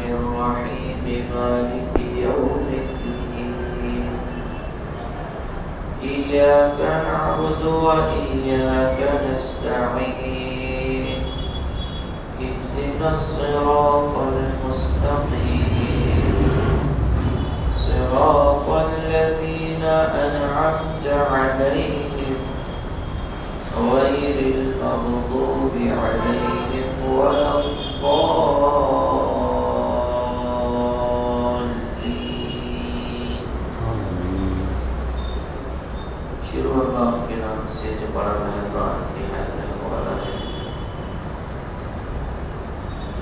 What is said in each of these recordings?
الرحيم مالك يوم الدين إياك نعبد وإياك نستعين اهدنا الصراط المستقيم صراط الذين أنعمت عليهم غير المغضوب عليهم ولا الضالين. شروع اللہ کے نام سے جو بڑا مہربان نہایت رحم والا ہے.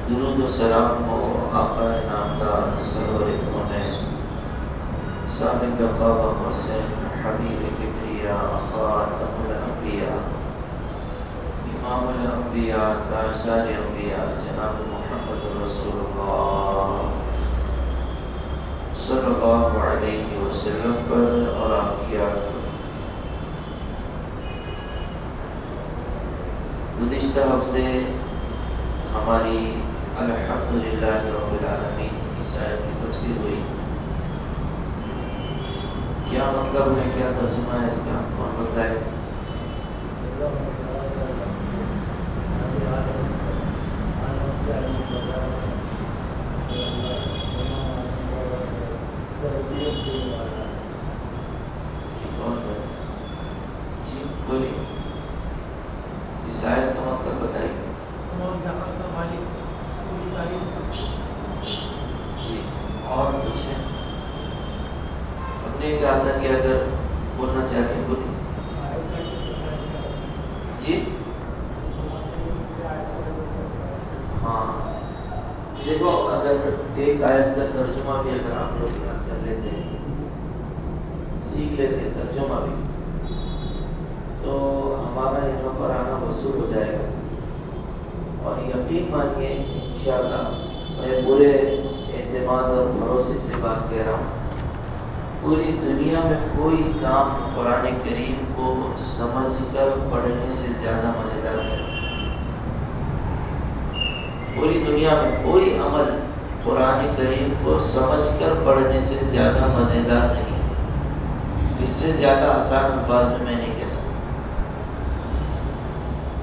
درود و سلام ہو آقا نامدار سرور کونین صاحب بقا و حسین حبیب کبریا خاتم الانبیاء امام الانبیاء تاجدار انبیاء جناب محمد رسول اللہ صلی اللہ علیہ وسلم پر اور آپ کی آل پر. گزشتہ ہفتے ہماری الحمدللہ رب العالمین اس آیت کی تفسیر ہوئی. کیا مطلب ہے, کیا ترجمہ ہے اس کا, کون بتائے؟ جی بولیے, اس آیت کا مطلب بتائیے. جی اور کچھ ہے؟ نے کہا تھا کہ اگر بولنا چاہتے بولیے. جی ہاں دیکھو, اگر ایک آیت کا ترجمہ بھی اگر آپ لوگ یاد کر لیتے ہیں, سیکھ لیتے ہیں ترجمہ بھی, تو ہمارا یہاں پر آنا وصول ہو جائے گا. اور یقین مانیے انشاءاللہ میں پورے اعتماد اور بھروسے سے بات کہہ رہا ہوں, پوری دنیا میں کوئی کام قرآن کریم کو سمجھ کر پڑھنے سے زیادہ مزیدار نہیں. پوری دنیا میں کوئی عمل قرآن کریم کو سمجھ کر پڑھنے سے زیادہ مزیدار نہیں. اس سے زیادہ آسان الفاظ میں نہیں کہہ سکتا.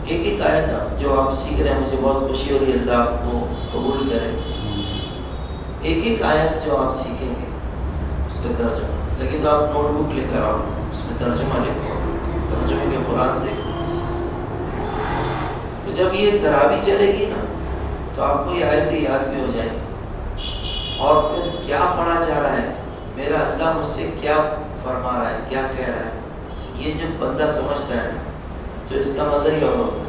ایک ایک آیت جو آپ سیکھ رہے ہیں, مجھے بہت خوشی ہو رہی ہے, اللہ آپ کو قبول کرے. ایک ایک آیت جو آپ سیکھیں گے اس کا ترجمہ, لیکن تو آپ نوٹ بک لے کر آؤ, اس میں ترجمہ لکھو, ترجمے کے قرآن دیکھو. تو جب یہ تراویح چلے گی نا, تو آپ کو یہ آیتیں یاد بھی ہو جائیں گی. اور پھر کیا پڑھا جا رہا ہے, میرا اللہ مجھ سے کیا فرما رہا ہے, کیا کہہ رہا ہے, یہ جب بندہ سمجھتا ہے تو اس کا مزہ ہی اور ہوتا ہے.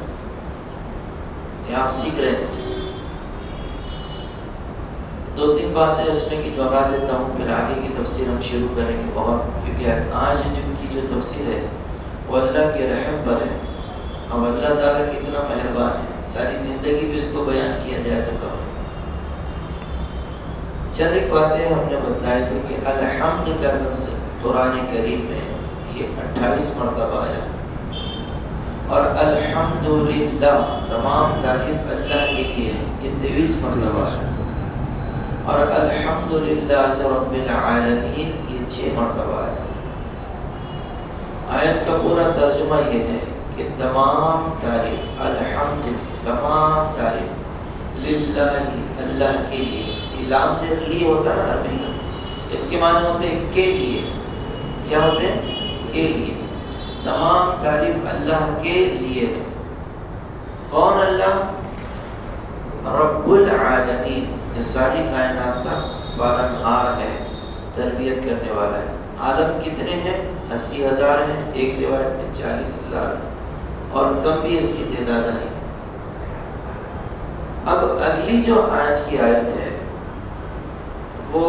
یہ آپ سیکھ رہے ہیں چیز. دو تین باتیں اس میں کی دہرا دیتا ہوں, پھر آگے کی تفسیر ہم شروع کریں گے. بہت, کیونکہ آج کی جو تفسیر ہے وہ اللہ کے رحم پر ہے. اب اللہ تعالیٰ کتنا مہربان ہے, ساری زندگی بھی اس کو بیان کیا جائے تو کم. چند ایک باتیں ہم نے بتلائی تھی کہ الحمد کا لفظ قرآن کریم میں یہ 28 مرتبہ آیا, اور الحمدللہ تمام تعریف اللہ کے لیے یہ 23 مرتبہ ہے, اور الحمدللہ رب العالمین یہ 6 مرتبہ ہے. آیت کا پورا ترجمہ یہ ہے کہ تمام تعریف, الحمد تمام تعریف, للہ اللہ کے لیے. لام سے لیے ہوتا ہے نا عربی کا, اس کے معنی ہوتے ہیں کے لیے. کیا ہوتے ہیں؟ کے لیے. تمام تعریف اللہ کے لیے ہے. کون اللہ؟ رب العالمین, جو ساری کائنات کا بارنہار ہے, تربیت کرنے والا ہے. عالم کتنے ہیں؟ 80,000 ہیں, ایک روایت میں 40,000 ہیں, اور کم بھی اس کی تعداد ہے. اب اگلی جو آج کی آیت ہے وہ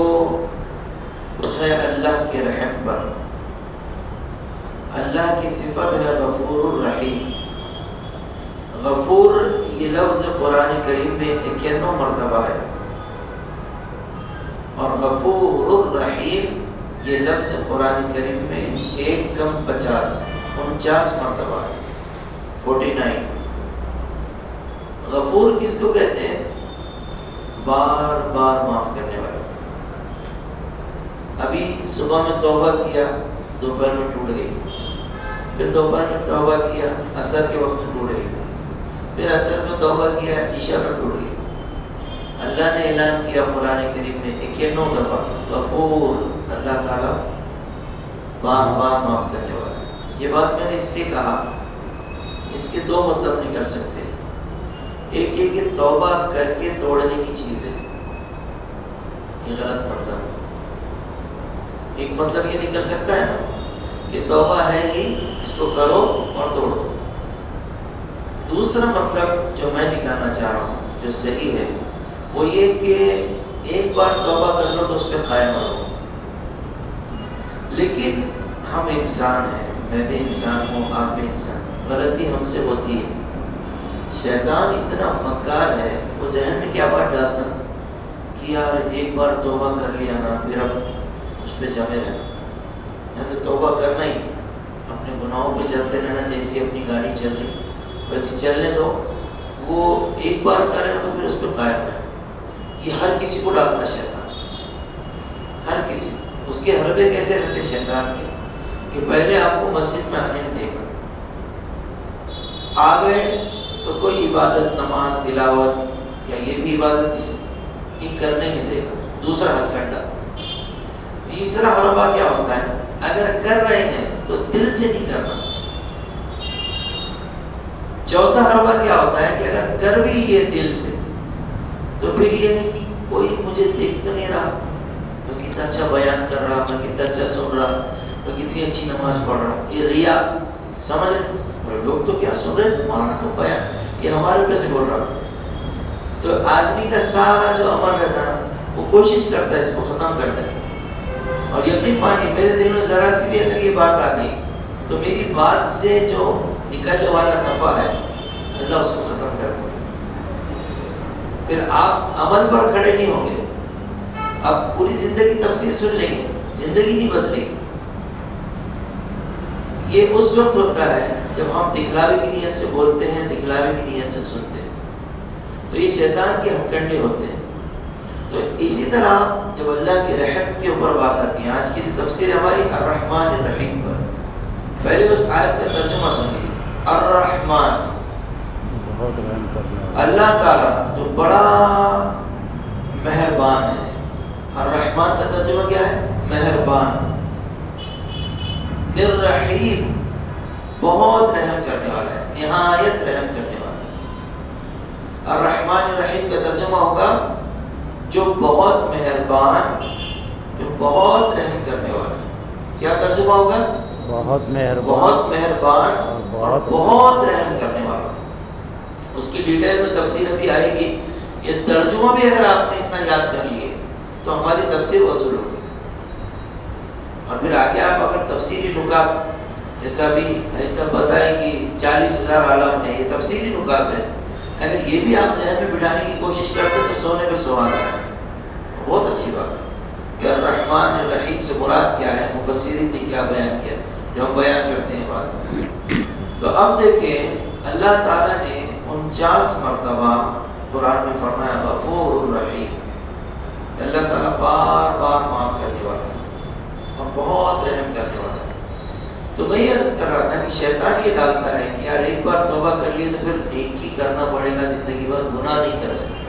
ہے اللہ کے رحم پر. اللہ کی صفت ہے غفور الرحیم. غفور یہ لفظ قرآن کریم میں 91 مرتبہ ہے, اور غفور الرحیم یہ لفظ قرآن کریم میں 1 کم 50 49 مرتبہ ہے, 49. غفور کس کو کہتے ہیں؟ بار بار معاف کرنے والا. ابھی صبح میں توبہ کیا، دوپہر میں ٹوٹ گئی، پھر دوپہر میں توبہ کیا، عصر کے وقت ٹوٹ گئی، پھر عصر میں توبہ کیا، عشاء میں ٹوٹ گئی. اللہ نے اعلان کیا قرآن کریم میں 91 دفعہ غفور، اللہ تعالیٰ بار بار معاف کرنے والا. یہ بات میں نے اس لیے کہا، اس کے دو مطلب نکل سکتے ہیں. ایک یہ کہ توبہ کر کے توڑنے کی چیز ہے، یہ غلط پڑتا ہے. ایک مطلب یہ نکل سکتا ہے نا کہ توبہ ہے ہی، اس کو کرو اور توڑ دو. دوسرا مطلب جو میں نکالنا چاہ رہا ہوں، جو صحیح ہے، وہ یہ کہ ایک بار توبہ کر لو تو اس پہ قائم رہو. لیکن ہم انسان ہیں، میں بھی انسان ہوں، آپ بھی انسان، غلطی ہم سے ہوتی ہے. شیطان اتنا مکار ہے، وہ ذہن میں کیا بات ڈالتا کہ یار ایک بار توبہ کر لیا نا، پھر اب اس پہ جمے رہنا، یعنی توبہ کرنا ہی نہیں، اپنے گناہوں پہ چلتے رہنا، جیسی اپنی گاڑی چل رہی ویسے چلنے دو. وہ ایک بار کرے نا تو پھر اس پہ قائم رہے. یہ ہر کسی کو ڈالتا شیطان، ہر کسی. اس کے حربے کیسے رہتے شیطان کے کہ پہلے آپ کو مسجد میں آنے نہیں دے گا، آ گئے تو کوئی عبادت، نماز، تلاوت یا یہ بھی عبادت یہ کرنے نہیں دے گا، دوسرا ہتھ کنڈا. تیسرا حربہ کیا ہوتا ہے، اگر کر رہے ہیں تو دل سے نہیں کرنا. چوتھا حربہ کیا ہوتا ہے کہ اگر کر بھی لیے دل سے تو پھر یہ ہے کہ کوئی مجھے دیکھ تو نہیں رہا، میں کتنا اچھا بیان کر رہا، میں کتنا اچھا سن رہا، میں کتنی اچھی نماز پڑھ رہا. یہ ریا سمجھ رہے، اور لوگ تو کیا سن رہے تھے، مولانا تو بیان یہ ہمارے پہ سے بول رہا. تو آدمی کا سارا جو عمل رہتا ہے وہ کوشش کرتا ہے اس کو ختم کر دے. اور یقین مانیے میرے دل میں ذرا سی بھی اگر یہ بات آ گئی تو میری بات سے جو نکلنے والا نفع ہے اللہ اس کو ختم کر دے. پھر آپ عمل پر کھڑے نہیں ہوں گے، آپ پوری زندگی تفسیر سن لیں گے، زندگی نہیں بدلے گی. یہ اس وقت ہوتا ہے جب ہم دکھلاوے کی نیت سے بولتے ہیں، دکھلاوے کی نیت سے سنتے ہیں، تو یہ شیطان کے ہتھ کنڈے ہوتے ہیں. تو اسی طرح جب اللہ کے رحم کے اوپر بات آتی ہے، آج کی جو تفسیر ہماری الرحمن الرحیم پر، پہلے اس آیت کا ترجمہ سن لیجیے. الرحمن، بہت رحم کرنے والا، اللہ تعالیٰ جو بڑا مہربان ہے. الرحمن کا ترجمہ کیا ہے؟ مہربان. الرحیم، بہت رحم کرنے والا ہے، نہایت رحم کرنے والا ہے. الرحمن الرحیم کا ترجمہ ہوگا جو بہت مہربان، جو بہت رحم کرنے والا ہے. کیا ترجمہ ہوگا؟ بہت مہربان، بہت مہربان اور بہت رحم کرنے والا. اس کی ڈیٹیل میں تفسیر ابھی آئے گی. یہ ترجمہ بھی اگر آپ نے اتنا یاد کر لیے تو ہماری تفسیر وصول ہوگی. اور پھر آگے آپ اگر تفسیری نکات جیسا بھی ایسا بتائیں کہ 40,000 عالم ہے، یہ تفسیری نکات ہے، اگر یہ بھی آپ ذہن میں بٹھانے کی کوشش کرتے تو سونے پہ سہاگا ہے. بہت اچھی بات ہے کہ الرحمن الرحیم سے مراد کیا ہے، مفسرین نے کیا بیان کیا، جو ہم بیان کرتے ہیں بات. تو اب دیکھیں اللہ تعالیٰ نے 49 مرتبہ قرآن میں فرمایا غفور الرحیم. اللہ تعالیٰ بار بار معاف کرنے والا ہے اور بہت رحم کرنے والا ہے. تو میں یہ عرض کر رہا تھا کہ شیطان یہ ڈالتا ہے کہ یار ایک بار توبہ کر لیے تو پھر نیکی کرنا پڑے گا، زندگی بھر گناہ نہیں کر سکتے.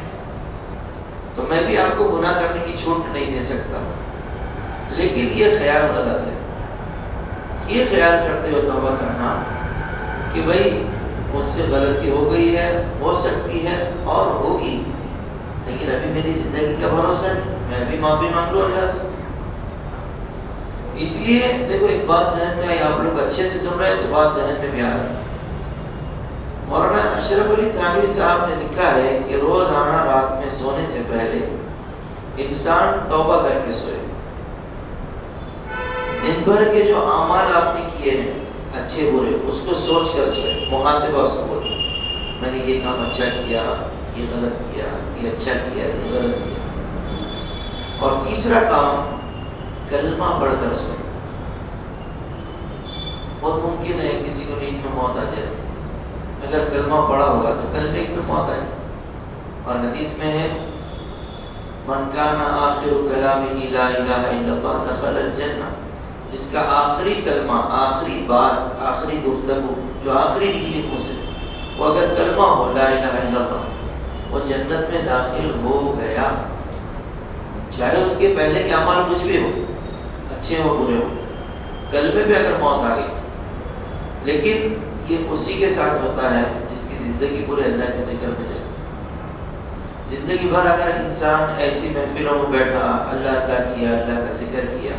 تو میں بھی آپ کو گناہ کرنے کی چھوٹ نہیں دے سکتا، لیکن یہ خیال غلط ہے. یہ خیال کرتے ہوئے توبہ کرنا کہ بھائی مجھ سے غلطی ہو گئی ہے، ہو سکتی ہے اور ہوگی، لیکن ابھی میری زندگی کا بھروسہ نہیں، میں ابھی معافی مانگ لوں اللہ سے. اس لیے دیکھو ایک بات ذہن میں آئی، آپ لوگ اچھے سے سن رہے ہیں تو بات ذہن میں بھی آ رہی ہے. مولانا اشرف علی تھانوی صاحب نے لکھا ہے کہ روزانہ رات میں سونے سے پہلے انسان توبہ کر کے سوئے. دن بھر کے جو اعمال آپ نے کیے ہیں اچھے برے اس کو سوچ کر سوئے، محاسبہ اس کو بولتے ہیں. میں نے یہ کام اچھا کیا، یہ غلط کیا، یہ اچھا کیا، یہ غلط کیا. اور تیسرا کام کلمہ پڑھ کر سوئے. بہت ممکن ہے کسی کو نیند میں موت آ جاتی، اگر کلمہ پڑھا ہوگا تو کلمے پہ موت آئی. اور حدیث میں ہے من کان آخر کلامہ لا الہ الا اللہ دخل الجنہ، جس کا آخری کلمہ، آخری بات، آخری گفتگو جو آخری نکلی منہ سے وہ اگر کلمہ ہو لا الہ الا اللہ، وہ جنت میں داخل ہو گیا، چاہے اس کے پہلے کے اعمال کچھ بھی ہو، اچھے ہو برے ہو، کلمے پہ اگر موت آ گئی۔ لیکن یہ اسی کے ساتھ ہوتا ہے جس کی زندگی پورے اللہ کے ذکر میں جاتی ہے۔ زندگی بھر اگر انسان ایسی محفلوں میں بیٹھا، اللہ اللہ کیا، اللہ کا ذکر کیا،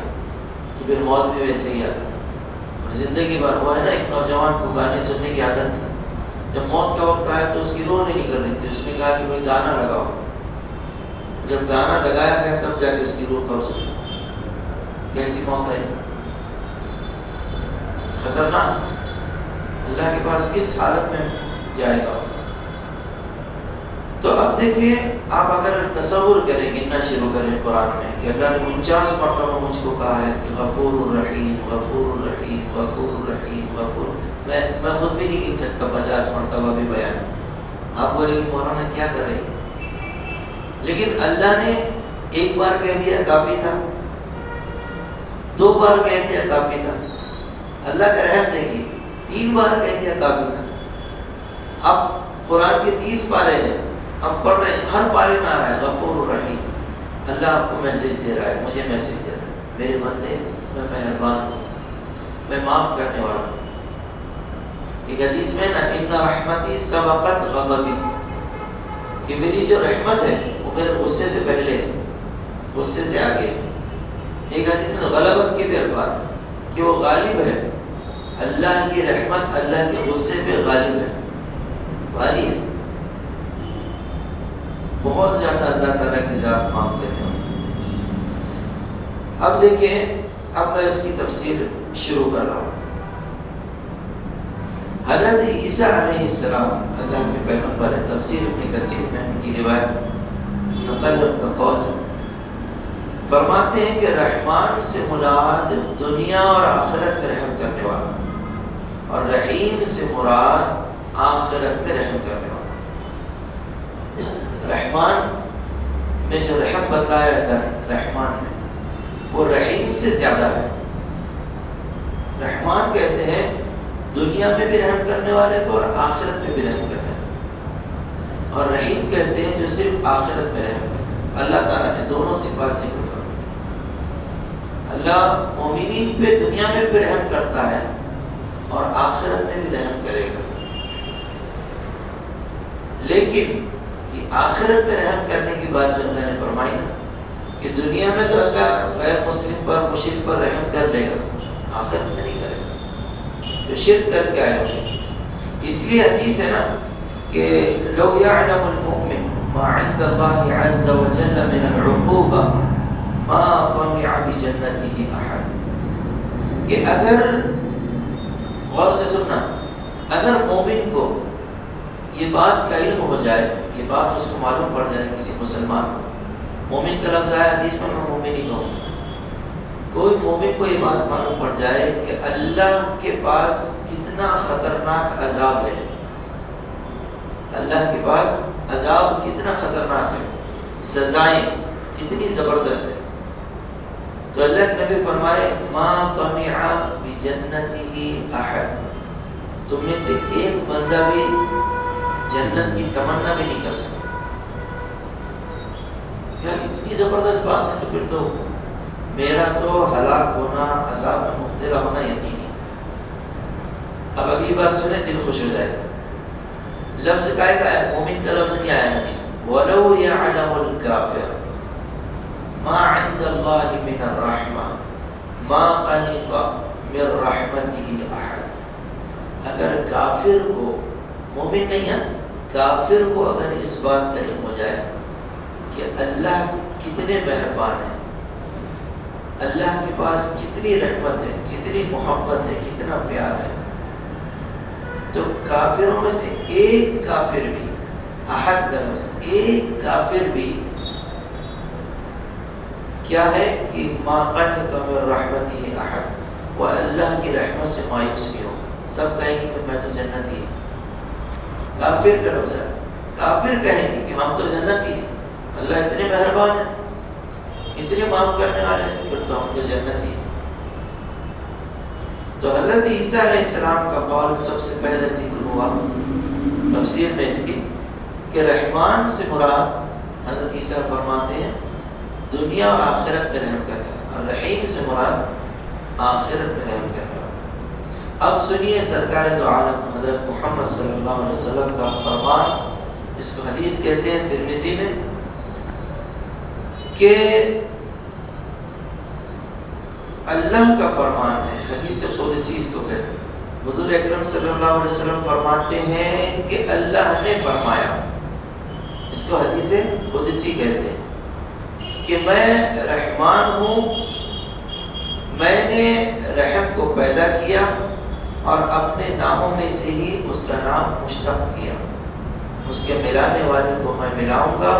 تو پھر موت بھی ویسے ہی آتی ہے۔ اور زندگی بھر وہ ہے نا، ایک نوجوان کو گانے سننے کی عادت تھی، جب موت کا وقت آیا تو اس کی روح نہیں نکل رہی تھی، اس نے کہا کہ میں گانا لگاؤ، جب گانا لگایا گیا تب جا کے اس کی روح قبض ہوئی۔ کیسی موت ہے، خطرناک، اللہ کے پاس کس حالت میں جائے گا۔ تو اب دیکھیے، آپ اگر تصور کریں، گننا شروع کریں قرآن میں کہ اللہ نے 49 مرتبہ مجھ کو کہا ہے کہ غفور الرحیم، غفور الرحیم، غفور الرحیم، غفور، میں خود بھی نہیں گن سکتا 50 مرتبہ بھی بیان۔ آپ بولیں گے مولانا کیا کر رہے ہیں؟ لیکن اللہ نے ایک بار کہہ دیا کافی تھا، 2 بار کہہ دیا کافی تھا، اللہ کا رحم دیکھیے 3 بار کہہ دیا کافی تھا۔ اب قرآن کے 30 پارے ہیں، ہم پڑھ رہے ہیں، ہر پارے میں آ رہا ہے غفور الرحیم، اللہ آپ کو میسج دے رہا ہے، مجھے میسج دے رہا ہے، میرے بندے میں مہربان ہوں، میں معاف کرنے والا ہوں۔ ایک حدیث میں نا، ان رحمتی سبقت غضبی، کہ میری جو رحمت ہے وہ میرے غصے سے پہلے ہے، غصے سے آگے۔ ایک حدیث میں غلبت کے بھی الفاظ ہیں کہ وہ غالب ہے، اللہ کی رحمت اللہ کے غصے پہ غالب ہے، بھاری ہے، بہت زیادہ اللہ تعالیٰ کی ذات معاف کرنے والی۔ اب دیکھیں، اب میں اس کی تفسیر شروع کر رہا ہوں۔ حضرت عیسیٰ علیہ السلام اللہ کے پیغمبر ہے، تفسیر ابن کثیر میں ان کی روایت نقل ہے، ان کا قول ہے، فرماتے ہیں کہ رحمان سے مراد دنیا اور آخرت میں رحم کرنے والا، اور رحیم سے مراد آخرت میں رحم کرنے والا۔ رحمان میں جو رحم بتلایا اللہ نے، رحمان میں، وہ رحیم سے زیادہ ہے۔ رحمان کہتے ہیں دنیا میں بھی رحم کرنے والے کو اور آخرت میں بھی رحم کرنے والے، اور رحیم کہتے ہیں جو صرف آخرت میں رحم کرتے ہیں۔ اللہ تعالیٰ نے دونوں صفات ذکر فرمائی۔ اللہ مومنین پہ دنیا میں بھی رحم کرتا ہے اور آخرت میں بھی رحم کرے گا، لیکن یہ آخرت میں رحم کرنے کی بات جو اللہ نے فرمائی نا، کہ دنیا میں تو اللہ غیر مسلم پر، مشرک پر رحم کر لے گا، آخرت میں نہیں کرے گا جو شرک کر کے آئے ہوئے۔ اس لیے حدیث ہے نا کہ لو یعلم المؤمن ما عند اللہ عز وجل من العقوبہ ما طمع بجنتہ احد، کہ اگر، غور سے سننا، اگر مومن کو یہ بات کا علم ہو جائے، یہ بات اس کو معلوم پڑ جائے، کسی مسلمان کو، مومن کا لفظ آیا حدیث میں مومن ہی کہوں، کوئی مومن کو یہ بات معلوم پڑ جائے کہ اللہ کے پاس کتنا خطرناک عذاب ہے، اللہ کے پاس عذاب کتنا خطرناک ہے، سزائیں کتنی زبردست ہے، تو اللہ کے نبی فرمائے ما طمع بجنتہ احد، تم میں سے ایک بندہ بھی جنت کی تمنا بھی نہیں کر سکتا۔ یار اتنی زبردست بات ہے، تو پھر تو میرا تو ہلاک ہونا، عذاب میں مبتلا ہونا یقینی ہے۔ اب اگلی بات سنیں، دل خوش ہو جائے گا۔ لفظ کا ہے، مومن کا لفظ نہیں آیا حدیث میں، وَلَوْ يَعْلَمُ الْكَافِرُ مَا عِنْدَ اللَّهِ مِنَ الرَّحْمَةِ مَا قَنِطَ مِنْ رَحْمَتِهِ أَحَدٌ، اگر کافر کو، مومن نہیں ہے، کافر کو اگر اس بات کا علم ہو جائے کہ اللہ کتنے مہربان ہیں، اللہ کے پاس کتنی رحمت ہے، کتنی محبت ہے، کتنا پیار ہے، تو کافروں میں سے ایک کافر بھی، احد کا لفظ، ایک کافر بھی کیا ہے کہ ما قنط من رحمتہ احد، وہ اللہ کی رحمت سے مایوس نہیں ہوگا، سب کہیں گے کہ میں تو جنتی ہوں۔ کافر کا لفظ ہے، کافر کہیں گے کہ ہم تو جنتی ہیں، اللہ اتنے مہربان ہیں، اتنے معاف کرنے والے ہیں، پھر تو ہم تو جنتی ہیں۔ تو حضرت عیسیٰ علیہ السلام کا قول سب سے پہلے ذکر ہوا تفسیر میں اس کی کہ رحمان سے مراد حضرت عیسیٰ فرماتے ہیں دنیا اور آخرت میں رحم کرنے والا، اور رحیم سے مراد آخرت میں رحم کرنے والا۔ اب سنیے سرکار دو عالم حضرت محمد صلی اللہ علیہ وسلم کا فرمان، اس کو حدیث کہتے ہیں ترمذی میں، کہ اللہ کا فرمان ہے، حدیث قدسی اس کو کہتے ہیں۔ حضور اکرم صلی اللہ علیہ وسلم فرماتے ہیں کہ اللہ نے فرمایا، اس کو حدیث قدسی کہتے ہیں کہ میں رحمان ہوں، میں نے رحم کو پیدا کیا اور اپنے ناموں میں سے ہی اس کا نام مشتق کیا، اس کے ملانے والے کو میں ملاؤں گا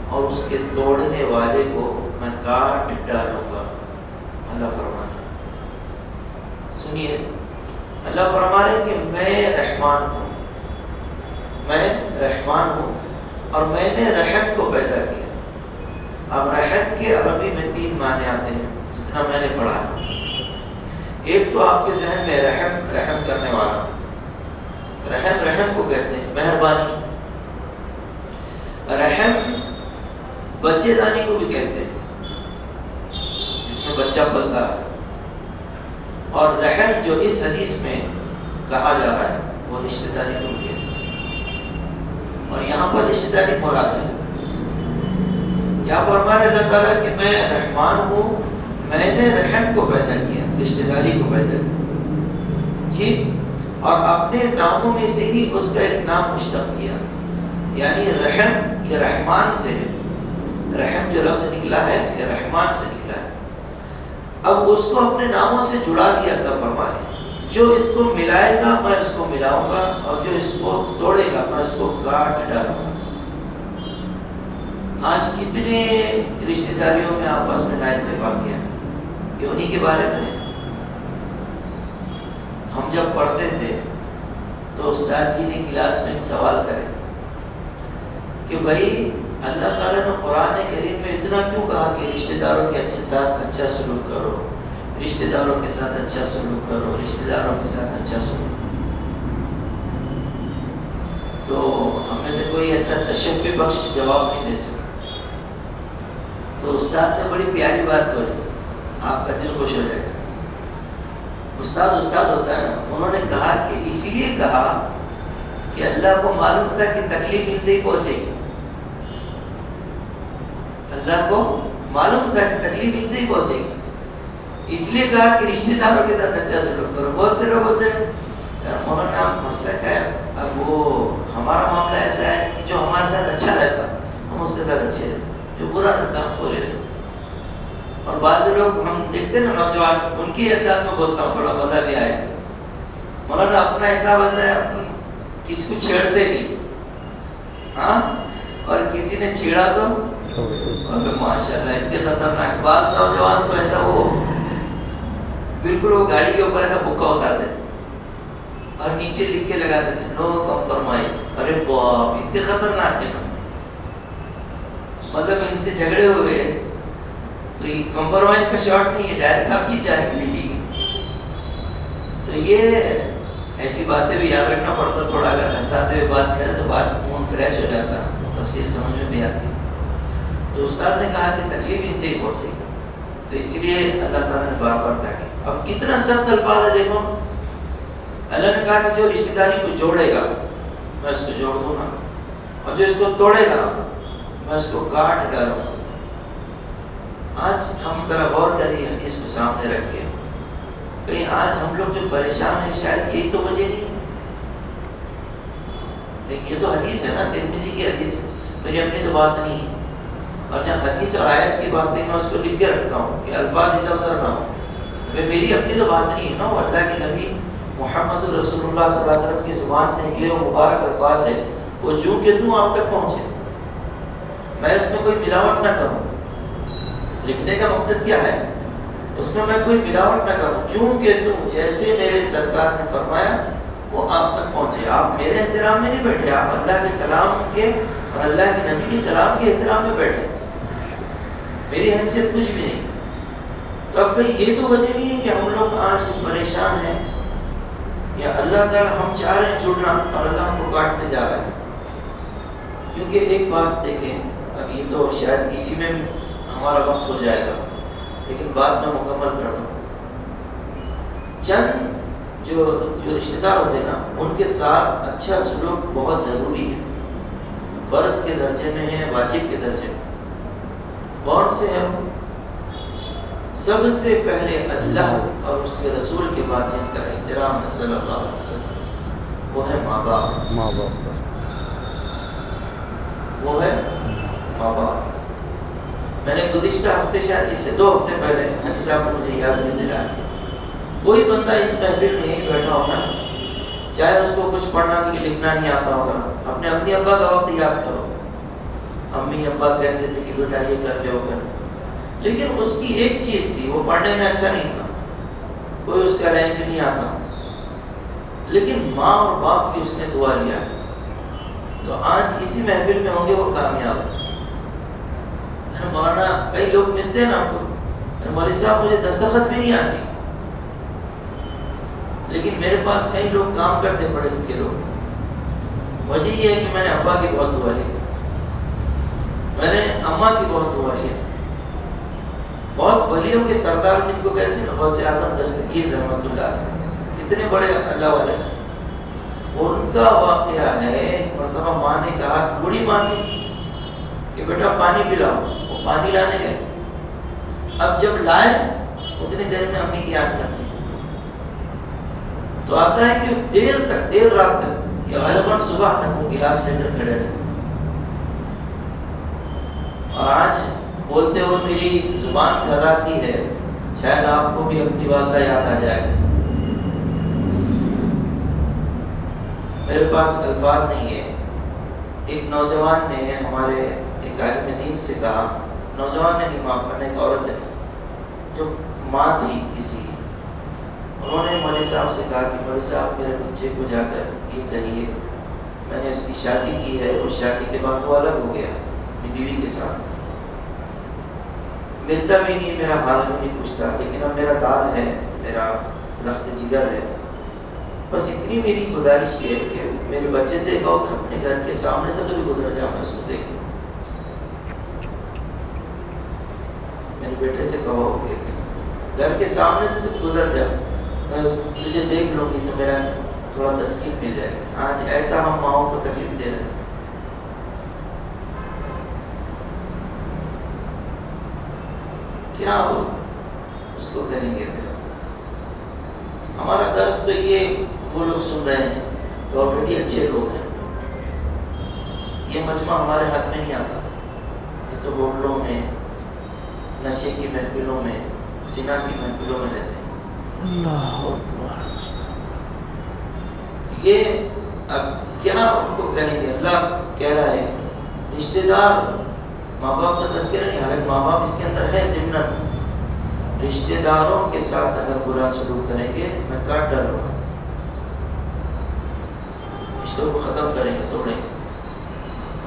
اور اس کے توڑنے والے کو میں کاٹ ڈالوں گا۔ اللہ فرما رہے، سنیے، اللہ فرما رہے کہ میں رحمان ہوں، میں رحمان ہوں اور میں نے رحم کو پیدا کیا۔ اب رحم کے عربی میں 3 معنی آتے ہیں جتنا میں نے پڑھا ہے۔ ایک تو آپ کے ذہن میں رحم کرنے والا، رحم کو کہتے ہیں مہربانی۔ رحم بچے دانی کو بھی کہتے ہیں، جس میں بچہ پلتا ہے۔ اور رحم جو اس حدیث میں کہا جا رہا ہے وہ رشتہ داری کو بھی کہتے ہیں، اور یہاں پر رشتہ داری مراد ہے۔ کیا فرما رہے اللہ تعالیٰ کہ میں رحمان ہوں، میں نے رحم کو پیدا کیا، رشتہ داری کو پیدا کیا جی، اور اپنے ناموں میں سے ہی اس کا ایک نام مشتق کیا، یعنی رحم یہ رحمان سے ہے، رحم جو لفظ نکلا ہے یہ رحمان سے نکلا ہے۔ اب اس کو اپنے ناموں سے جڑا دیا اللہ فرما رہے، جو اس کو ملائے گا میں اس کو ملاؤں گا، اور جو اس کو توڑے گا میں اس کو کاٹ ڈالوں گا۔ آج کتنے رشتہ داریوں میں آپس میں نا اتفاقیاں ہیں، یہ انہی کے بارے میں ہے۔ ہم جب پڑھتے تھے تو استاد جی نے کلاس میں ایک سوال کرے تھے کہ بھائی اللہ تعالیٰ نے قرآن کریم میں اتنا کیوں کہا کہ رشتہ داروں کے ساتھ اچھا سلوک کرو، رشتہ داروں کے ساتھ اچھا سلوک کرو، رشتہ داروں کے ساتھ اچھا سلوک کرو؟ تو ہم میں سے کوئی ایسا تشفی بخش جواب نہیں دے سکتا۔ تو استاد نے بڑی پیاری بات بولی، آپ کا دل خوش ہو جائے گا۔ استاد ہوتا ہے نا، انہوں نے کہا کہ اسی لیے کہا کہ اللہ کو معلوم تھا کہ تکلیف ان سے ہی پہنچے گی، اللہ کو معلوم تھا کہ تکلیف ان سے ہی پہنچے گی، اس لیے کہا کہ رشتہ داروں کے ساتھ اچھا سلوک کرو۔ بہت سے لوگ ہوتے ہیں مولانا مسئلہ کیا ہے، اب وہ ہمارا معاملہ ایسا ہے کہ جو ہمارے ساتھ اچھا رہتا ہم اس کے ساتھ اچھے رہتے، جو برا رہتا ہم برے رہتے۔ اور بعض لوگ ہم دیکھتے ہیں نا نوجوان، ان کی انداز میں بولتا ہوں تھوڑا مزہ بھی آئے، مولانا اپنا حساب ایسا ہے کسی کو چھیڑتے نہیں، ہاں، اور کسی نے چھیڑا تو ماشاء اللہ اتنے خطرناک بات۔ نوجوان تو ایسا وہ بالکل وہ گاڑی کے اوپر ایسا بکا اتار دیتے اور نیچے لکھ کے لگا دیتے نو کمپرومائز۔ ارے باپ، اتنے خطرناک ہے نا، مطلب ان سے جھگڑے ہوئے تو یہ کمپرومائز کا شارٹ نہیں ہے، ڈائریکٹ آپ کی جان ملی گی۔ تو یہ ایسی باتیں بھی یاد رکھنا پڑتا، تھوڑا اگر ہنساتے ہوئے بات کریں تو بات مون فریش ہو جاتا، تفصیل سمجھ میں بھی آتی۔ تو استاد نے کہا کہ تکلیف ان سے ہی پہنچے گی، تو اس لیے اللہ تعالیٰ نے بار بار تاکید۔ اب کتنا سخت الفاظ ہے دیکھو، اللہ نے کہا کہ جو رشتہ داری کو جوڑے گا میں اس کو جوڑ دوں گا، اور جو اس کو توڑے گا میں اس کو کاٹ ڈالوں گا۔ آج ہم ذرا غور کریے، حدیث کو سامنے رکھے، کہیں آج ہم لوگ جو پریشان ہیں شاید یہی تو وجہ نہیں ہے۔ لیکن یہ تو حدیث ہے نا، ترمذی کی حدیث ہے، میری اپنی تو بات نہیں ہے۔ اور جہاں حدیث اور آیت کی باتیں میں اس کو لکھ کے رکھتا ہوں کہ الفاظ ادھر ادھر نہ ہو، میری اپنی تو بات نہیں ہے نا، وہ اللہ کے نبی محمد رسول اللہ صلی اللہ علیہ وسلم کی زبان سے نکلے وہ مبارک الفاظ ہے، وہ جو کہ تم آپ تک پہنچے، میں اس میں کوئی ملاوٹ نہ کروں۔ لکھنے کا مقصد کیا ہے؟ اس میں میں کوئی ملاوٹ نہ کروں، جو کہ تم جیسے میرے سرکار نے فرمایا وہ آپ تک پہنچے۔ آپ میرے احترام میں نہیں بیٹھے، آپ اللہ کے کلام کے اور اللہ کے نبی کے کلام کے احترام میں بیٹھے۔ میری حیثیت کچھ بھی نہیں. تو اب کہیں یہ تو وجہ نہیں ہے کہ ہم لوگ آج پریشان ہیں یا اللہ تعالیٰ ہم چاہ رہے ہیں چھوڑنا اور اللہ ہم کو کاٹتے جا رہا ہے. کیونکہ ایک بات دیکھیں، اب یہ تو شاید اسی میں ہمارا وقت ہو جائے گا، لیکن بات میں مکمل کر دوں. چند جو رشتہ دار ہوتے ہیں نا، ان کے ساتھ اچھا سلوک بہت ضروری ہے. فرض کے درجے میں ہے، واجب کے درجے میں. کون سے ہیں؟ سب سے پہلے اللہ اور اس کے رسول کے بعد جن کا احترام ہے صلی اللہ علیہ وسلم، وہ ہے ماں باپ. ماں باپ وہ ہے ماں باپ. میں نے گزشتہ ہفتے، شاید اس سے 2 ہفتے پہلے، حاجی صاحب نے مجھے یاد نہیں دلایا، کوئی بندہ اس محفل میں یہی بیٹھا ہوگا، چاہے اس کو کچھ پڑھنا نہیں لکھنا نہیں آتا ہوگا، اپنے امی ابا کا وقت یاد کرو. امی ابا کہتے تھے کہ بیٹا یہ کر لے وہ کر، لیکن اس کی ایک چیز تھی، وہ پڑھنے میں اچھا نہیں تھا، کوئی اس کا رینک نہیں آتا، لیکن ماں اور باپ کی اس نے دعا لیا ہے. تو آج اسی محفل میں ہوں گے وہ کامیاب ہیں. مولانا کئی لوگ ملتے ہیں نا ہم کو، مولوی صاحب مجھے دستخط بھی نہیں آتی، لیکن میرے پاس کئی لوگ کام کرتے پڑھے لکھے لوگ. وجہ یہ ہے کہ میں نے ابا کی بہت دعا لی، میں نے اماں کی بہت دعا لی. بہت ولیوں کے سردار جن کو کہتے ہیں غوث اعظم دستگیر رحمۃ اللہ علیہ، کتنے بڑے اللہ والے ہیں. ان کا واقعہ ہے، ایک مرتبہ ماں نے کہا کہ بوڑھی ماں تھی کہ بیٹا پانی پلاؤ، وہ پانی لانے گئے. اب جب لائے اتنی دیر میں امی کی آنکھ لگ گئی. تو آتا ہے کہ دیر رات تک یا غالباً صبح تک وہ گلاس لے کر کھڑے رہے. اور آج بولتے ہوئے میری زبان تھراتی ہے، شاید آپ کو بھی اپنی والدہ یاد آ جائے. میرے پاس الفاظ نہیں ہے. ایک نوجوان نے ہمارے ایک عالم دین سے کہا، نوجوان نے نہیں معاف کرنا، ایک عورت نے جو ماں تھی کسی، انہوں نے مولوی صاحب سے کہا کہ مولوی صاحب میرے بچے کو جا کر یہ کہیے میں نے اس کی شادی کی ہے، اور شادی کے بعد وہ الگ ہو گیا اپنی بیوی کے ساتھ، ملتا بھی نہیں، میرا حال بھی نہیں پوچھتا، لیکن اب میرا لال ہے، میرا لخت جگر ہے. بس اتنی میری گزارش یہ ہے کہ میرے بچے سے کہو کہ اپنے گھر کے سامنے سے تو بھی گزر جاؤں، میں اس کو دیکھ لوں. میرے بیٹے سے کہو کہ گھر کے سامنے سے تو گزر جا، میں تجھے دیکھ لوں گی تو میرا تھوڑا تسکین مل جائے گا. آج ایسا ہم ماؤں کو تکلیف دے رہے ہیں. کیا ہو اس کو کہیں گے؟ ہمارا درس تو یہ وہ لوگ سن رہے ہیں جو آلریڈی اچھے لوگ ہیں. یہ مجمع ہمارے ہاتھ میں نہیں آتا، یہ تو ہوٹلوں میں، نشے کی محفلوں میں، زنا کی محفلوں میں رہتے ہیں. اللہ اکبر. یہ اب کیا ان کو کہیں گے؟ اللہ کہہ رہا ہے رشتہ دار، ماں باپ کا تذکرہ نہیں، حالانکہ ماں باپ اس کے اندر ہے ضمناً. رشتہ داروں کے ساتھ اگر برا سلوک کریں گے میں کاٹ ڈالوں گا، رشتوں کو ختم کریں گے، توڑیں گے.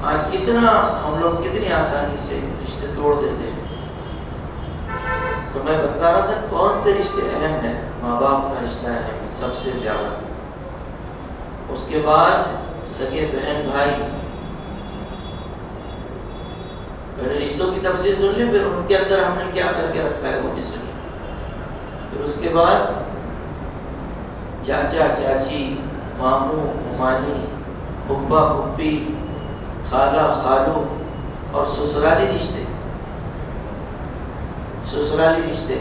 آج کتنا ہم لوگ کتنی آسانی سے رشتے توڑ دیتے ہیں. تو میں بتا رہا تھا کون سے رشتے اہم ہیں. ماں باپ کا رشتہ اہم ہے سب سے زیادہ، اس کے بعد سگے بہن بھائی. پہلے رشتوں کی تفصیل سن لیں، پھر ان کے اندر ہم نے کیا کر کے رکھا ہے وہ بھی سنیں. پھر اس کے بعد چاچا چاچی، ماموں ممانی، پھپھا پھپھی، خالہ خالو، اور سسرالی رشتے. سسرالی رشتے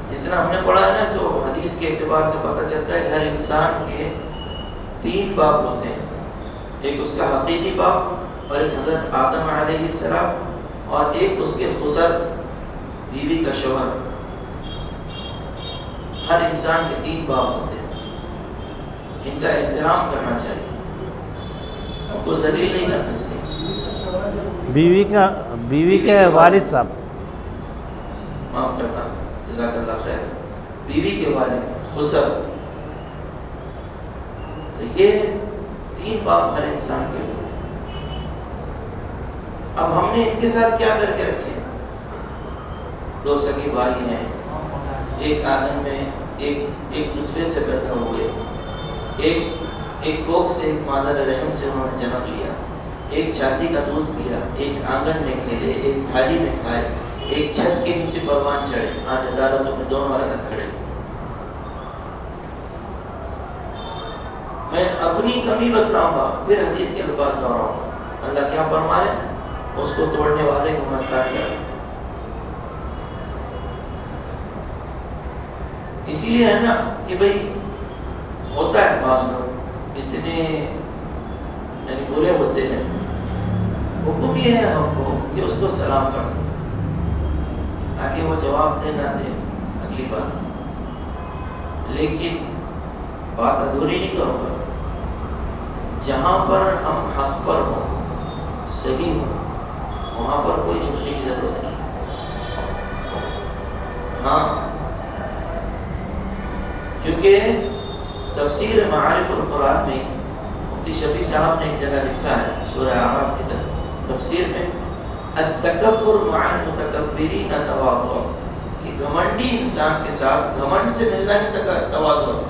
جتنا ہم نے پڑھا ہے نا، تو حدیث کے اعتبار سے پتہ چلتا ہے کہ ہر انسان کے 3 باپ ہوتے ہیں. ایک اس کا حقیقی باپ، اور ایک حضرت آدم علیہ السلام، اور ایک اس کے خسر بیوی کا شوہر. ہر انسان کے 3 باپ ہوتے ہیں. ان کا احترام کرنا چاہیے، ان کو ذلیل نہیں کرنا چاہیے. بیوی کے والد صاحب، معاف کرنا، جزاک اللہ خیر، بیوی کے والد خسر. تو یہ 3 باپ ہر انسان کے ہوتے ہیں. اب ہم نے ان کے ساتھ کیا کر کے رکھے ہیں؟ دو سگے بھائی ہیں، ایک آنگن میں ایک نطفے سے پیدا ہوئے، ایک کوکھ سے، ایک مادر رحم سے انہوں نے جنم لیا، ایک چھاتی کا دودھ پیا، ایک آنگن میں کھیلے، ایک تھالی میں کھائے، ایک چھت کے نیچے پروان چڑھے، آج عدالتوں میں دونوں الگ کھڑے۔ میں اپنی کمی بتلاؤں گا، پھر حدیث کے الفاظ دہراؤں گا۔ اللہ کیا فرما رہے ہیں؟ اس کو توڑنے والے کو میں کاٹ ڈالوں۔ اسی لیے ہے نا کہ بھئی ہوتا ہے بعض لوگ اتنے یعنی برے ہوتے ہیں، حکم یہ ہے ہم کو کہ اس کو سلام کر دیں، آگے وہ جواب دے نہ دے اگلی بات، لیکن بات ادھوری نہیں کروں گا۔ جہاں پر ہم حق پر ہوں، صحیح ہوں، وہاں پر کوئی جھکنے کی ضرورت نہیں۔ ہاں، کیونکہ تفسیر معارف القرآن میں مفتی شفیع صاحب نے ایک جگہ لکھا ہے سورہ اعراف کی تفسیر میں، التکبر مع المتکبرین تواضع، کہ گھمنڈی انسان کے ساتھ گھمنڈ سے ملنا ہی تواضع ہے۔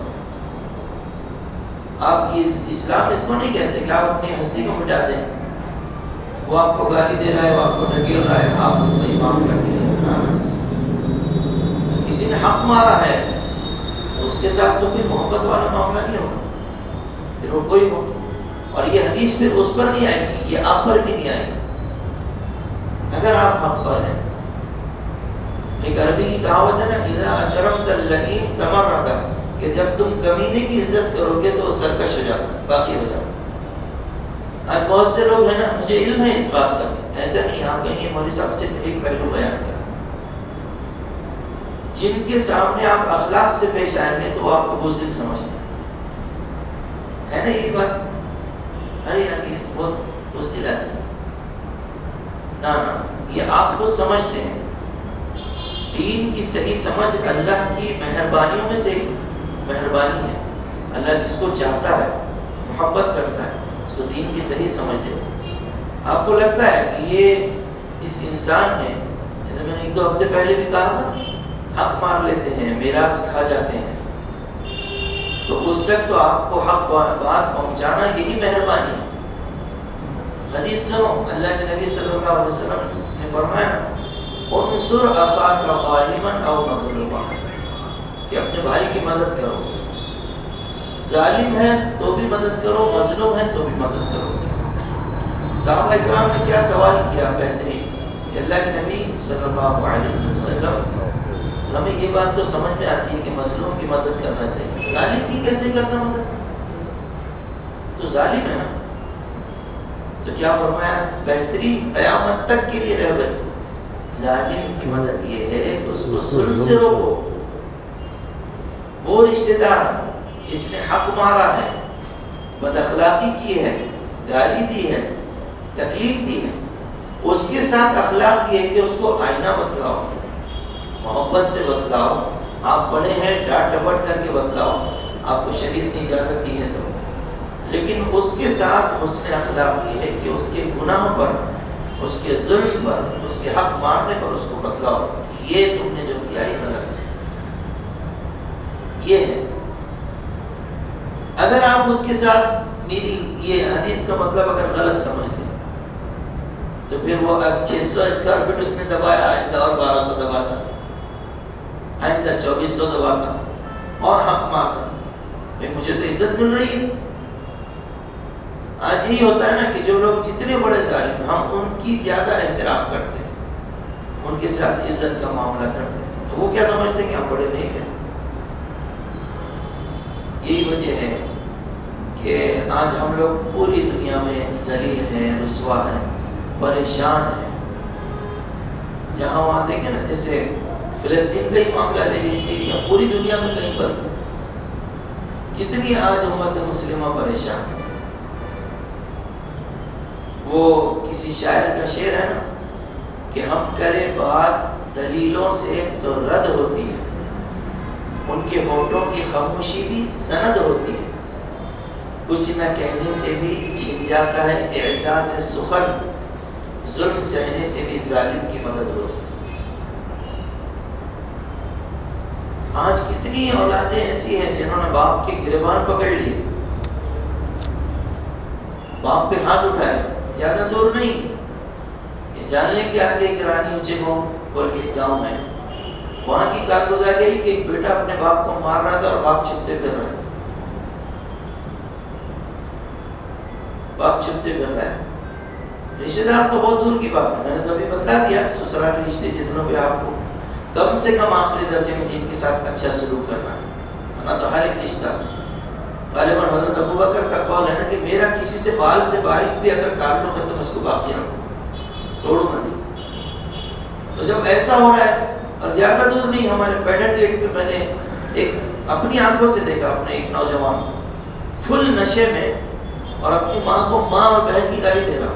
آپ یہ اسلام اس کو نہیں کہتے کہ آپ اپنی ہستی کو مٹا دیں، وہ آپ کو گالی دے رہا ہے، وہ آپ کو ڈھکیل رہا ہے، آپ کو معاف کر دیجیے۔ کسی نے حق مارا ہے اس کے ساتھ تو کوئی محبت والا معاملہ نہیں ہوگا، پھر وہ کوئی ہو، اور یہ حدیث پھر اس پر نہیں آئے گی، یہ آپ پر بھی نہیں آئے گی اگر آپ حق پر ہیں۔ ایک عربی کی کہاوت ہے نا، اذا اکرمت اللئیم تمرد، کہ جب تم کمینے کی عزت کرو گے تو وہ سرکش ہو جاتا، باقی ہو جاتا۔ آج بہت سے لوگ ہیں نا، مجھے علم ہے اس بات کا، ایسا نہیں آپ کہیں گے مولوی صاحب صرف ایک پہلو بیان کر، جن کے سامنے آپ اخلاق سے پیش آئیں گے تو وہ آپ کو بزدل سمجھتے ہیں، ہے نا یہ بات؟ ارے یار یہ بہت بزدل آدمی ہے، نا یہ آپ خود سمجھتے ہیں۔ دین کی صحیح سمجھ اللہ کی مہربانیوں میں سے مہربانی ہے، اللہ جس کو چاہتا ہے محبت کرتا ہے اس کو دین کی صحیح سمجھ دیتا ہے۔ آپ کو لگتا ہے کہ یہ اس انسان نے، جیسے میں نے ایک دو ہفتے پہلے بھی کہا تھا، حق مار لیتے ہیں، میراث کھا جاتے ہیں، تو اس تک تو آپ کو حق بات پہنچانا یہی مہربانی ہے۔ حدیث سنو، اللہ کے نبی صلی اللہ علیہ وسلم نے فرمایا، انصر اخاک ظالما او مظلوما، کہ اپنے بھائی کی مدد کرو، ظالم ہے تو بھی مدد کرو، مظلوم ہے تو بھی مدد کرو۔ صحابہ اکرام نے کیا سوال کیا بہترین، کہ اللہ کے نبی صلی اللہ علیہ وسلم ہمیں یہ بات تو سمجھ میں آتی ہے کہ مظلوم کی مدد کرنا چاہیے، ظالم کی کیسے کرنا مدد؟ تو ظالم ہے نا۔ تو کیا فرمایا؟ بہترین قیامت تک کے لیے رغبت، ظالم کی مدد یہ ہے کہ اس کو ظلم سے روکو۔ وہ رشتہ دار جس نے حق مارا ہے، بد اخلاقی کی ہے، گالی دی ہے، تکلیف دی ہے، اس کے ساتھ اخلاق یہ ہے کہ اس کو آئینہ بتلاؤ، محبت سے بتلاؤ۔ آپ بڑے ہیں، ڈانٹ ڈپٹ کر کے بتلاؤ، آپ کو شریعت نے اجازت دی ہے تو، لیکن اس کے ساتھ حسن اخلاق یہ ہے کہ اس کے گناہ پر، اس کے ظلم پر، اس کے حق مارنے پر اس کو بتلاؤ کہ یہ تم نے جو کیا یہ غلط ہے، یہ ہے۔ اگر آپ اس کے ساتھ میری یہ حدیث کا مطلب اگر غلط سمجھ لیں تو پھر وہ 600 اسکوائر فٹ اس نے دبایا، آئندہ اور 1200 دباتا، آئندہ 2400 دباتا اور حق مارتا، پھر مجھے تو عزت مل رہی ہے۔ آج یہی ہوتا ہے نا کہ جو لوگ جتنے بڑے ظالم، ہم ان کی زیادہ احترام کرتے ہیں، ان کے ساتھ عزت کا معاملہ کرتے ہیں، تو وہ کیا سمجھتے ہیں کہ ہم بڑے نیک ہیں۔ یہی وجہ ہے کہ آج ہم لوگ پوری دنیا میں ذلیل ہیں، رسوا ہیں، پریشان ہیں۔ جہاں وہاں دیکھیں نا، جیسے فلسطین کا ہی معاملہ لے لیجیے یا پوری دنیا میں کہیں پر کتنی آج امت مسلمہ پریشان ہے۔ وہ کسی شاعر کا شعر ہے نا کہ ہم کرے بات دلیلوں سے تو رد ہوتی ہے، ان کے ہونٹوں کی خاموشی بھی سند ہوتی ہے، کچھ نہ کہنے سے بھی چھن جاتا ہے اعزاز سخن، ظلم سہنے سے بھی ظالم کی مدد ہوتی ہے۔ آج کتنی اولادیں ایسی ہیں جنہوں نے باپ کے گریبان پکڑ لیے، باپ پہ ہاتھ اٹھائے، زیادہ دور نہیں، یہ جان لیں کہ آگے ایک رانی اونچے بول کے ایک گاؤں ہے، وہاں کی کارگزاری ہے کہ ایک بیٹا اپنے باپ کو مار رہا تھا اور باپ چھپتے پھر رہا ہے، باپ چھپتے پھر رہا ہے۔ رشتے دار تو بہت دور کی بات ہے، میں نے تو ابھی بتلا دیا، سسرالی رشتے جتنوں پہ آپ کو کم سے کم آخری درجے میں جن کے ساتھ اچھا سلوک کرنا ہے نا، تو ہر ایک رشتہ غالباً حضرت ابوبکر کا قول ہے نا کہ میرا کسی سے بال سے باریک بھی اگر تعلق ہے تو میں اس کو باقی رکھوں، توڑوں گا نہیں۔ تو جب ایسا ہو رہا ہے، اور زیادہ دور نہیں، ہمارے پیڈن گیٹ پہ میں نے ایک اپنی آنکھوں سے دیکھا، اپنے ایک نوجوان فل نشے میں اور اپنی ماں کو ماں اور بہن کی گالی دے رہا،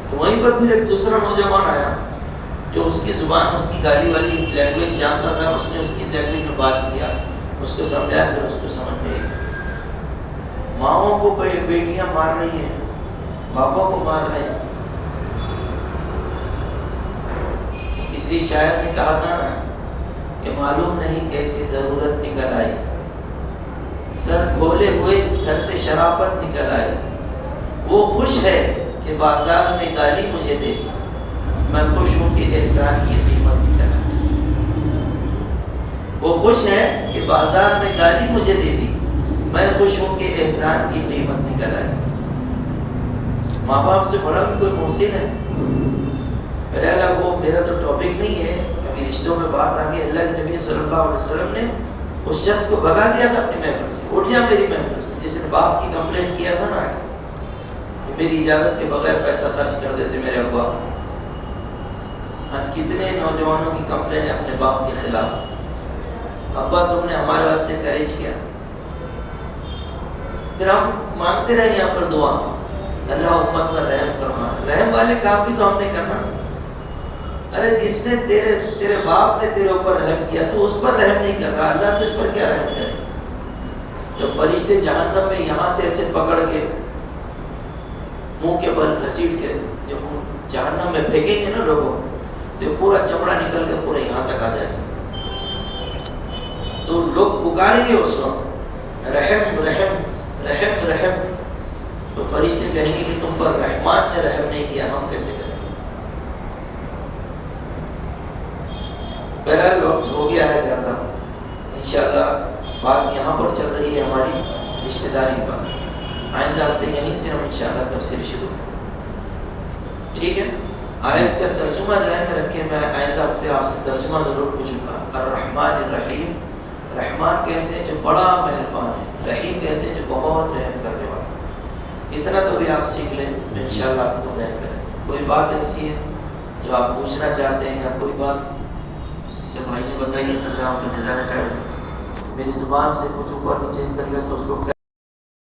تو وہیں پر پھر ایک دوسرا نوجوان آیا جو اس کی زبان، اس کی گالی والی لینگویج جانتا تھا، اس نے اس کی لینگویج میں بات کیا، اس کو سمجھایا، پھر اس کو سمجھ میں آئی ماؤں کو بیٹیاں مار رہی ہیں، باپوں کو مار رہے ہیں۔ کسی شاعر نے کہا تھا نا کہ معلوم نہیں کیسی ضرورت نکل آئی، سر کھولے ہوئے گھر سے شرافت نکل آئی، وہ خوش ہے کہ بازار میں گالی مجھے دے دی، میں خوش ہوں کہ احسان کی قیمت نکل آئی۔ وہ خوش ہے کہ بازار میں گالی مجھے دے دی، میں خوش ہوں کہ احسان کی قیمت نکل آئی۔ ماں باپ سے بڑا بھی کوئی محسن ہے؟ میرا اللہ، وہ میرا تو ٹاپک نہیں ہے، ابھی رشتوں میں بات آ گئی۔ اللہ کے نبی صلی اللہ علیہ وسلم نے اس شخص کو بھگا دیا تھا اپنے محفل سے، اٹھ جا میری محفل سے، جس نے باپ کی کمپلین کیا تھا نا کہ میری اجازت کے بغیر پیسہ خرچ کر دیتے میرے ابا۔ آج کتنے نوجوانوں کی کمپلین ہے اپنے باپ کے خلاف، ابا تم نے ہمارے واسطے کریج کیا، پھر ہم مانگتے رہے یہاں پر دعا، اللہ امت پر رحم فرما۔ رحم والے کام بھی تو ہم نے کرنا۔ ارے جس نے تیرے باپ نے تیرے اوپر رحم کیا تو اس پر رحم نہیں کر رہا، اللہ تجھ پر کیا رحم کرے؟ جب فرشتے جہنم میں یہاں سے ایسے پکڑ کے منہ کے بل گھسیٹ کے جب جہنم میں پھینکیں گے نا لوگوں، تو پورا چمڑا نکل کے پورے یہاں تک آ جائے، تو لوگ پکاریں گے اس وقت رحم رحم رحم رحم، تو فرشتے کہیں گے کہ تم پر رحمان نے رحم نہیں کیا، ہم کیسے کریں؟ بہرحال وقت ہو گیا ہے زیادہ، انشاءاللہ بات یہاں پر چل رہی ہے ہماری رشتہ داری پر، آئندہ ہفتے یہیں سے ہم انشاءاللہ تفسیر شروع کریں، ٹھیک ہے؟ آیت کا ترجمہ ذہن میں رکھیں، میں آئندہ ہفتے آپ سے ترجمہ ضرور پوچھوں گا۔ الرحمن الرحیم، رحمان کہتے ہیں جو بڑا مہربان ہے، رحیم کہتے ہیں جو بہت رحم کرنے والا ہے۔ اتنا تو بھی آپ سیکھ لیں، میں انشاءاللہ آپ کو ذہن میں رہے۔ کوئی بات ایسی ہے جو آپ پوچھنا چاہتے ہیں، یا کوئی بات سے بھائی نے بتائیے، اللہ آپ کو جزائے خیر۔ میری زبان سے کچھ اوپر نیچے نکل گیا تو اس کو